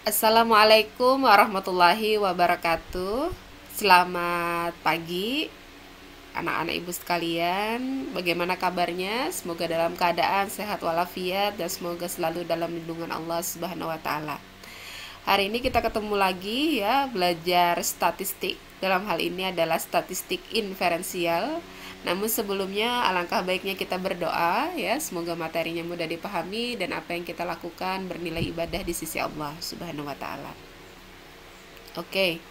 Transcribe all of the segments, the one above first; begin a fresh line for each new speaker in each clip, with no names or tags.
Assalamualaikum warahmatullahi wabarakatuh. Selamat pagi anak-anak ibu sekalian. Bagaimana kabarnya? Semoga dalam keadaan sehat walafiat dan semoga selalu dalam lindungan Allah Subhanahu wa taala. Hari ini kita ketemu lagi ya, belajar statistik. Dalam hal ini adalah statistik inferensial. Namun sebelumnya alangkah baiknya kita berdoa ya, semoga materinya mudah dipahami dan apa yang kita lakukan bernilai ibadah di sisi Allah Subhanahu wa taala. Oke.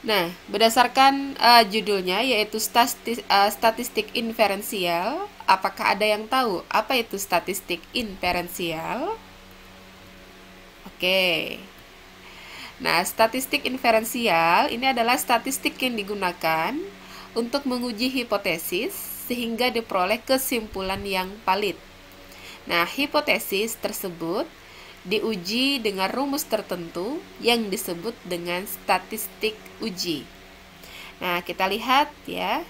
Nah, berdasarkan judulnya yaitu statistik inferensial, apakah ada yang tahu apa itu statistik inferensial? Oke. Nah, statistik inferensial ini adalah statistik yang digunakan untuk menguji hipotesis sehingga diperoleh kesimpulan yang valid. Nah, hipotesis tersebut diuji dengan rumus tertentu yang disebut dengan statistik uji. Nah, kita lihat ya.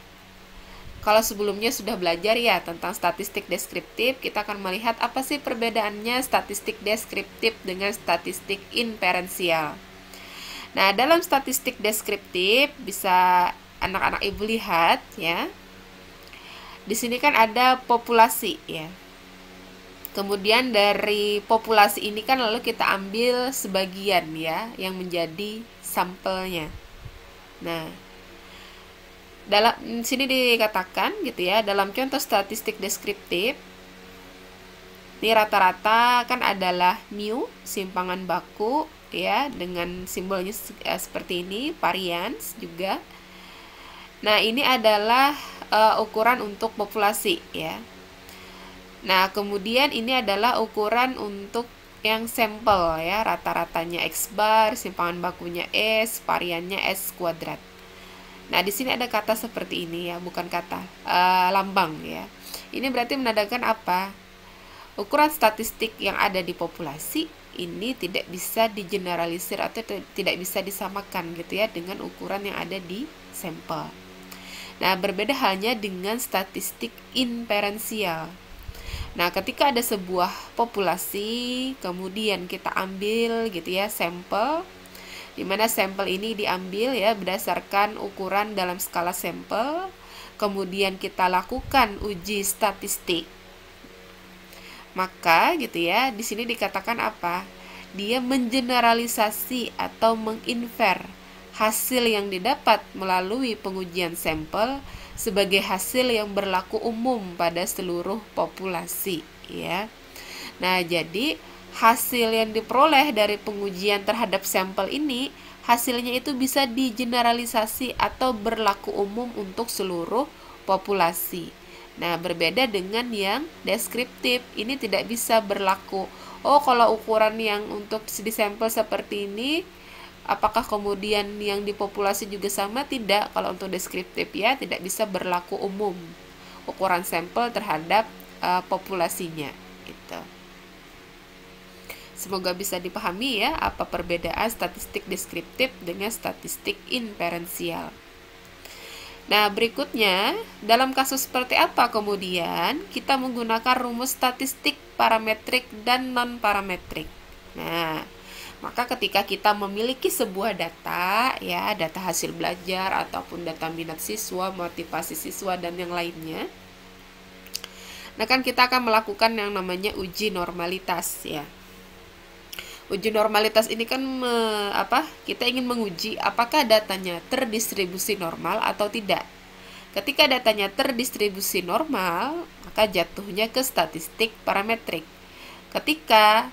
Kalau sebelumnya sudah belajar ya tentang statistik deskriptif, kita akan melihat apa sih perbedaannya statistik deskriptif dengan statistik inferensial. Nah, dalam statistik deskriptif bisa anak-anak ibu lihat ya. Di sini kan ada populasi ya. Kemudian dari populasi ini kan lalu kita ambil sebagian ya yang menjadi sampelnya. Nah, dalam sini dikatakan gitu ya, dalam contoh statistik deskriptif ini rata-rata kan adalah mu, simpangan baku ya, dengan simbolnya seperti ini, varians juga. Nah, ini adalah ukuran untuk populasi ya. Nah, kemudian ini adalah ukuran untuk yang sampel ya, rata-ratanya X bar, simpangan bakunya S, variannya S kuadrat. Nah, di sini ada kata seperti ini ya, bukan kata lambang ya. Ini berarti menandakan apa? Ukuran statistik yang ada di populasi ini tidak bisa digeneralisir atau tidak bisa disamakan gitu ya dengan ukuran yang ada di sampel. Nah, berbeda halnya dengan statistik inferensial. Nah, ketika ada sebuah populasi, kemudian kita ambil gitu ya sampel, di mana sampel ini diambil ya berdasarkan ukuran dalam skala sampel, kemudian kita lakukan uji statistik. Maka gitu ya, di sini dikatakan apa? Dia mengeneralisasi atau menginfer hasil yang didapat melalui pengujian sampel sebagai hasil yang berlaku umum pada seluruh populasi ya. Nah, jadi hasil yang diperoleh dari pengujian terhadap sampel ini, hasilnya itu bisa digeneralisasi atau berlaku umum untuk seluruh populasi. Nah, berbeda dengan yang deskriptif, ini tidak bisa berlaku. Oh, kalau ukuran yang untuk di sampel seperti ini, apakah kemudian yang di populasi juga sama? Tidak. Kalau untuk deskriptif ya, tidak bisa berlaku umum ukuran sampel terhadap populasinya. Gitu. Semoga bisa dipahami ya apa perbedaan statistik deskriptif dengan statistik inferensial. Nah, berikutnya, dalam kasus seperti apa kemudian kita menggunakan rumus statistik parametrik dan non-parametrik. Nah, maka ketika kita memiliki sebuah data, ya, data hasil belajar ataupun data minat siswa, motivasi siswa dan yang lainnya, nah kan kita akan melakukan yang namanya uji normalitas ya. Uji normalitas ini kan kita ingin menguji apakah datanya terdistribusi normal atau tidak. Ketika datanya terdistribusi normal, maka jatuhnya ke statistik parametrik. Ketika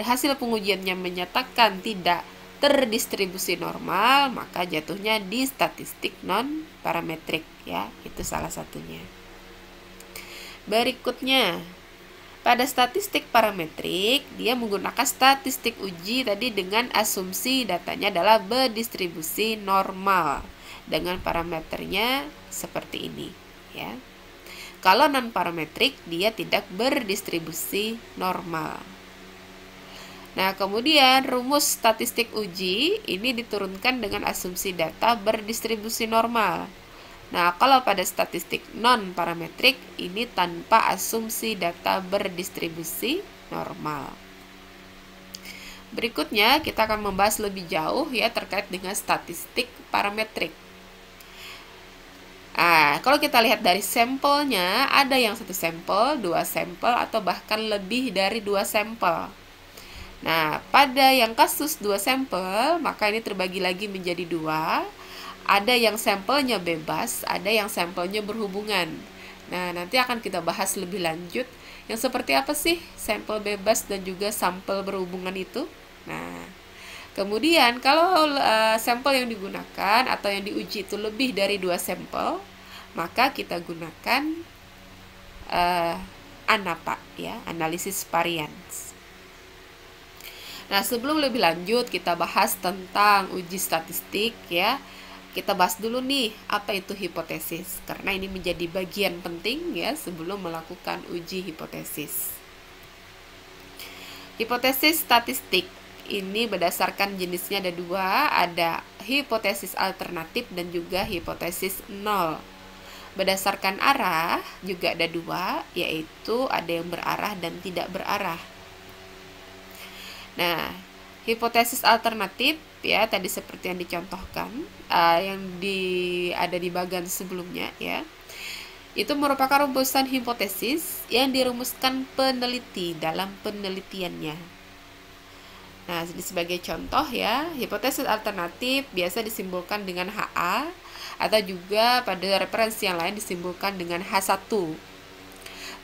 hasil pengujiannya menyatakan tidak terdistribusi normal, maka jatuhnya di statistik non parametrik ya. Itu salah satunya. Berikutnya, pada statistik parametrik, dia menggunakan statistik uji tadi dengan asumsi datanya adalah berdistribusi normal dengan parameternya seperti ini ya. Kalau non parametrik dia tidak berdistribusi normal. Nah, kemudian rumus statistik uji ini diturunkan dengan asumsi data berdistribusi normal. Nah, kalau pada statistik non-parametrik, ini tanpa asumsi data berdistribusi normal. Berikutnya kita akan membahas lebih jauh ya terkait dengan statistik parametrik. Kalau kita lihat dari sampelnya, ada yang 1 sampel, 2 sampel, atau bahkan lebih dari 2 sampel. Nah, pada yang kasus 2 sampel, maka ini terbagi lagi menjadi 2. Ada yang sampelnya bebas, ada yang sampelnya berhubungan. Nah, nanti akan kita bahas lebih lanjut yang seperti apa sih sampel bebas dan juga sampel berhubungan itu. Nah, kemudian kalau sampel yang digunakan atau yang diuji itu lebih dari 2 sampel, maka kita gunakan ANAPA ya, analisis variance. Nah, sebelum lebih lanjut kita bahas tentang uji statistik ya. Kita bahas dulu nih apa itu hipotesis, karena ini menjadi bagian penting ya sebelum melakukan uji hipotesis. Hipotesis statistik ini berdasarkan jenisnya ada 2, ada hipotesis alternatif dan juga hipotesis nol. Berdasarkan arah juga ada 2, yaitu ada yang berarah dan tidak berarah. Nah, hipotesis alternatif ya tadi seperti yang dicontohkan, yang ada di bagian sebelumnya ya. Itu merupakan rumusan hipotesis yang dirumuskan peneliti dalam penelitiannya. Nah, ini sebagai contoh ya, hipotesis alternatif biasa disimbolkan dengan HA atau juga pada referensi yang lain disimbolkan dengan H1.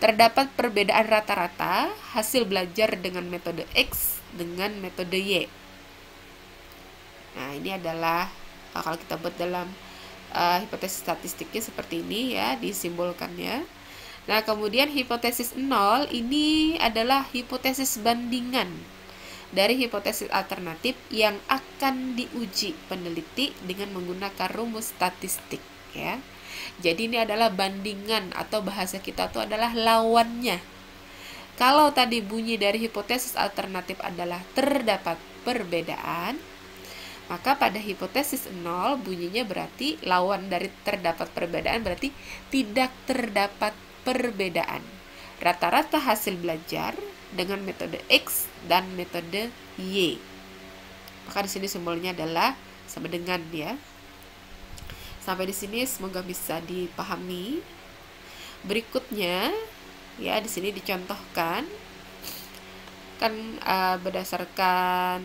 Terdapat perbedaan rata-rata hasil belajar dengan metode X dengan metode Y. Nah, ini adalah kalau kita buat dalam hipotesis statistiknya seperti ini ya disimbolkannya. Nah, kemudian hipotesis nol ini adalah hipotesis bandingan dari hipotesis alternatif yang akan diuji peneliti dengan menggunakan rumus statistik ya. Jadi ini adalah bandingan atau bahasa kita itu adalah lawannya. Kalau tadi bunyi dari hipotesis alternatif adalah terdapat perbedaan, maka pada hipotesis nol bunyinya berarti lawan dari terdapat perbedaan berarti tidak terdapat perbedaan. Rata-rata hasil belajar dengan metode X dan metode Y. Maka di sini simbolnya adalah sama dengan ya. Sampai di sini semoga bisa dipahami. Berikutnya ya di sini dicontohkan kan berdasarkan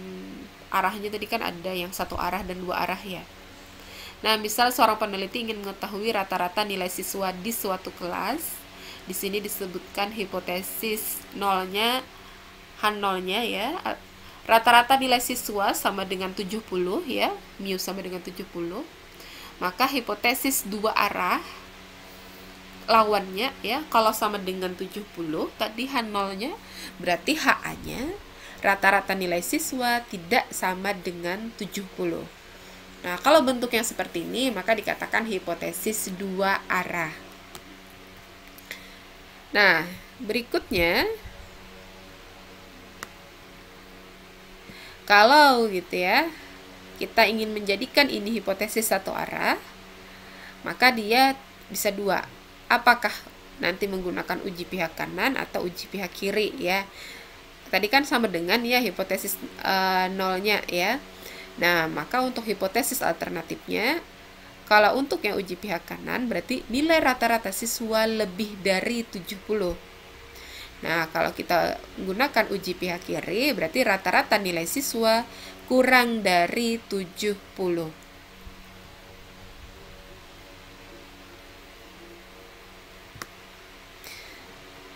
arahnya tadi kan ada yang 1 arah dan 2 arah ya. Nah, misal seorang peneliti ingin mengetahui rata-rata nilai siswa di suatu kelas. Di sini disebutkan hipotesis nolnya, H0-nya ya. Rata-rata nilai siswa sama dengan 70 ya, mu sama dengan 70. Maka hipotesis 2 arah lawannya ya, kalau sama dengan 70 tadi H0-nya berarti HA-nya rata-rata nilai siswa tidak sama dengan 70. Nah, kalau bentuknya seperti ini maka dikatakan hipotesis 2 arah. Nah, berikutnya kalau gitu ya, kita ingin menjadikan ini hipotesis 1 arah, maka dia bisa 2. Apakah nanti menggunakan uji pihak kanan atau uji pihak kiri ya. Tadi kan sama dengan ya hipotesis nolnya ya. Nah, maka untuk hipotesis alternatifnya, kalau untuk yang uji pihak kanan berarti nilai rata-rata siswa lebih dari 70. Nah, kalau kita gunakan uji pihak kiri berarti rata-rata nilai siswa kurang dari 70.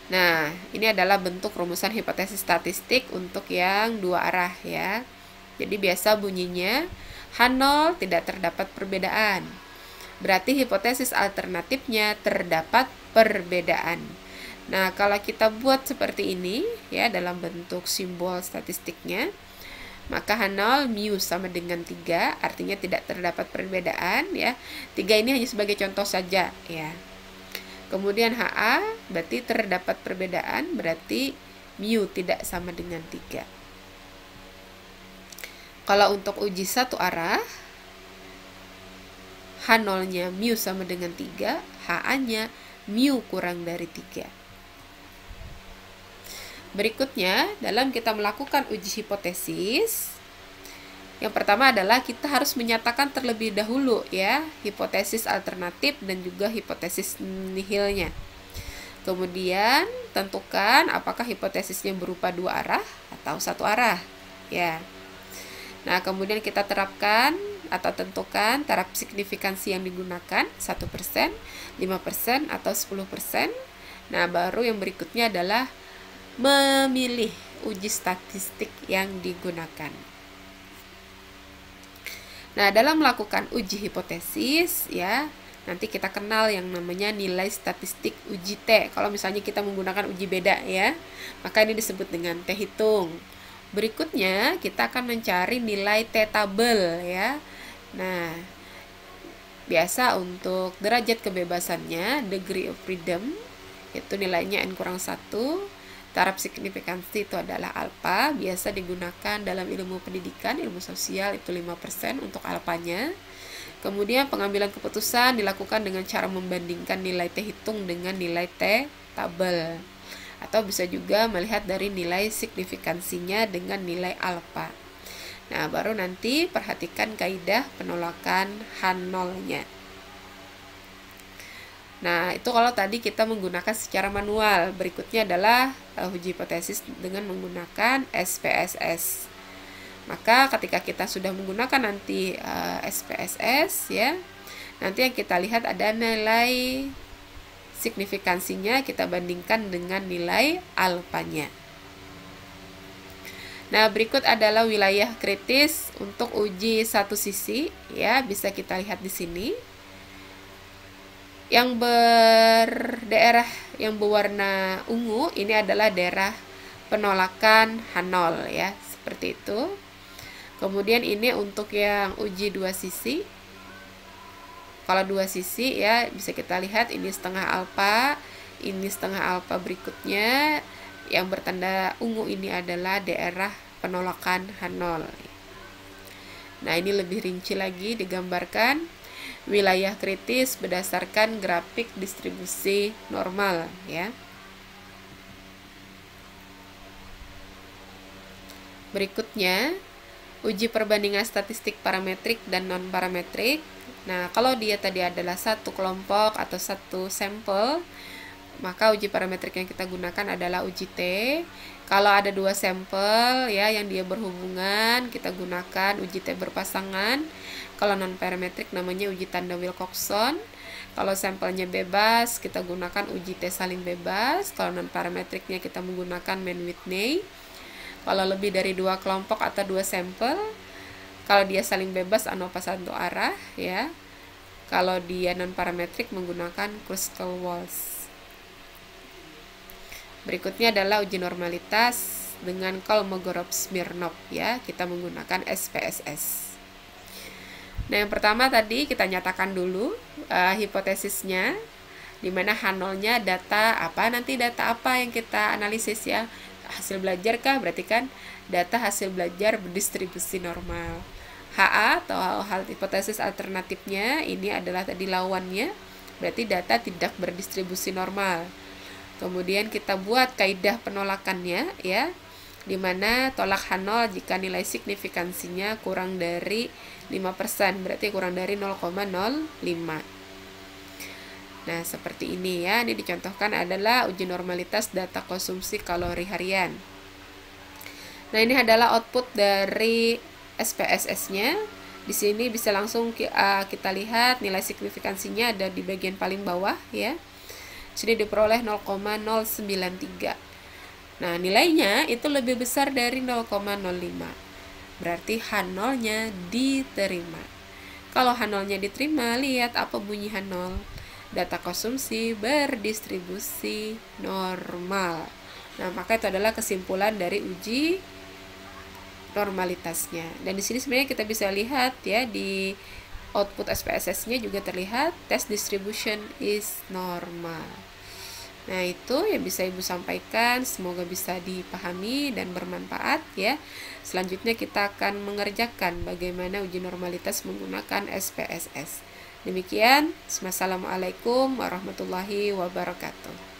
Nah, ini adalah bentuk rumusan hipotesis statistik untuk yang 2 arah ya. Jadi biasa bunyinya H0 tidak terdapat perbedaan. Berarti hipotesis alternatifnya terdapat perbedaan. Nah, kalau kita buat seperti ini ya dalam bentuk simbol statistiknya, maka H0 mu sama dengan 3, artinya tidak terdapat perbedaan ya. 3 ini hanya sebagai contoh saja ya. Kemudian HA berarti terdapat perbedaan, berarti mu tidak sama dengan 3. Kalau untuk uji 1 arah, H0-nya mu sama dengan 3, HA-nya mu kurang dari 3. Berikutnya, dalam kita melakukan uji hipotesis, yang pertama adalah kita harus menyatakan terlebih dahulu ya hipotesis alternatif dan juga hipotesis nihilnya. Kemudian tentukan apakah hipotesisnya berupa dua arah atau satu arah ya. Nah, kemudian kita terapkan atau tentukan taraf signifikansi yang digunakan 1%, 5%, atau 10%. Nah, baru yang berikutnya adalah memilih uji statistik yang digunakan. Nah, dalam melakukan uji hipotesis ya, nanti kita kenal yang namanya nilai statistik uji T. Kalau misalnya kita menggunakan uji beda ya, maka ini disebut dengan T hitung. Berikutnya kita akan mencari nilai T tabel ya. Nah, biasa untuk derajat kebebasannya, degree of freedom, itu nilainya N-1. Taraf signifikansi itu adalah alfa, biasa digunakan dalam ilmu pendidikan, ilmu sosial itu 5% untuk alfanya. Kemudian pengambilan keputusan dilakukan dengan cara membandingkan nilai T hitung dengan nilai T tabel. Atau bisa juga melihat dari nilai signifikansinya dengan nilai alfa. Nah, baru nanti perhatikan kaidah penolakan H0-nya. Nah, itu kalau tadi kita menggunakan secara manual. Berikutnya adalah uji hipotesis dengan menggunakan SPSS. Maka ketika kita sudah menggunakan nanti SPSS ya, nanti yang kita lihat ada nilai signifikansinya, kita bandingkan dengan nilai alfanya. Nah, berikut adalah wilayah kritis untuk uji satu sisi ya, bisa kita lihat di sini. Yang daerah yang berwarna ungu ini adalah daerah penolakan H0 ya, seperti itu. Kemudian ini untuk yang uji dua sisi. Kalau dua sisi ya, bisa kita lihat ini setengah alfa, ini setengah alfa berikutnya. Yang bertanda ungu ini adalah daerah penolakan H0. Nah, ini lebih rinci lagi digambarkan wilayah kritis berdasarkan grafik distribusi normal ya. Berikutnya, uji perbandingan statistik parametrik dan non-parametrik. Nah, kalau dia tadi adalah satu kelompok atau satu sampel, maka uji parametrik yang kita gunakan adalah uji T. Kalau ada dua sampel ya yang dia berhubungan, kita gunakan uji T berpasangan. Kalau non-parametrik namanya uji tanda Wilcoxon. Kalau sampelnya bebas, kita gunakan uji T saling bebas. Kalau non-parametriknya kita menggunakan Mann-Whitney. Kalau lebih dari dua kelompok atau dua sampel, kalau dia saling bebas ANOVA satu arah ya. Kalau dia non-parametrik menggunakan Kruskal-Walsh. Berikutnya adalah uji normalitas dengan Kolmogorov-Smirnov ya. Kita menggunakan SPSS. Nah, yang pertama tadi kita nyatakan dulu hipotesisnya, di mana H0-nya data apa, nanti data apa yang kita analisis ya, hasil belajar kah, berarti kan data hasil belajar berdistribusi normal. HA atau hal hipotesis alternatifnya ini adalah tadi lawannya, berarti data tidak berdistribusi normal. Kemudian kita buat kaidah penolakannya ya, di mana tolak H0 jika nilai signifikansinya kurang dari 5%, berarti kurang dari 0,05. Nah, seperti ini ya. Ini dicontohkan adalah uji normalitas data konsumsi kalori harian. Nah, ini adalah output dari SPSS-nya. Di sini bisa langsung kita lihat nilai signifikansinya ada di bagian paling bawah ya. Sini diperoleh 0,093. Nah, nilainya itu lebih besar dari 0,05. Berarti H0-nya diterima. Kalau H0-nya diterima, lihat apa bunyi H0. Data konsumsi berdistribusi normal. Nah, maka itu adalah kesimpulan dari uji normalitasnya. Dan di sini sebenarnya kita bisa lihat ya, di output SPSS-nya juga terlihat test distribution is normal. Nah, itu yang bisa Ibu sampaikan, semoga bisa dipahami dan bermanfaat ya. Selanjutnya kita akan mengerjakan bagaimana uji normalitas menggunakan SPSS. Demikian, wassalamualaikum warahmatullahi wabarakatuh.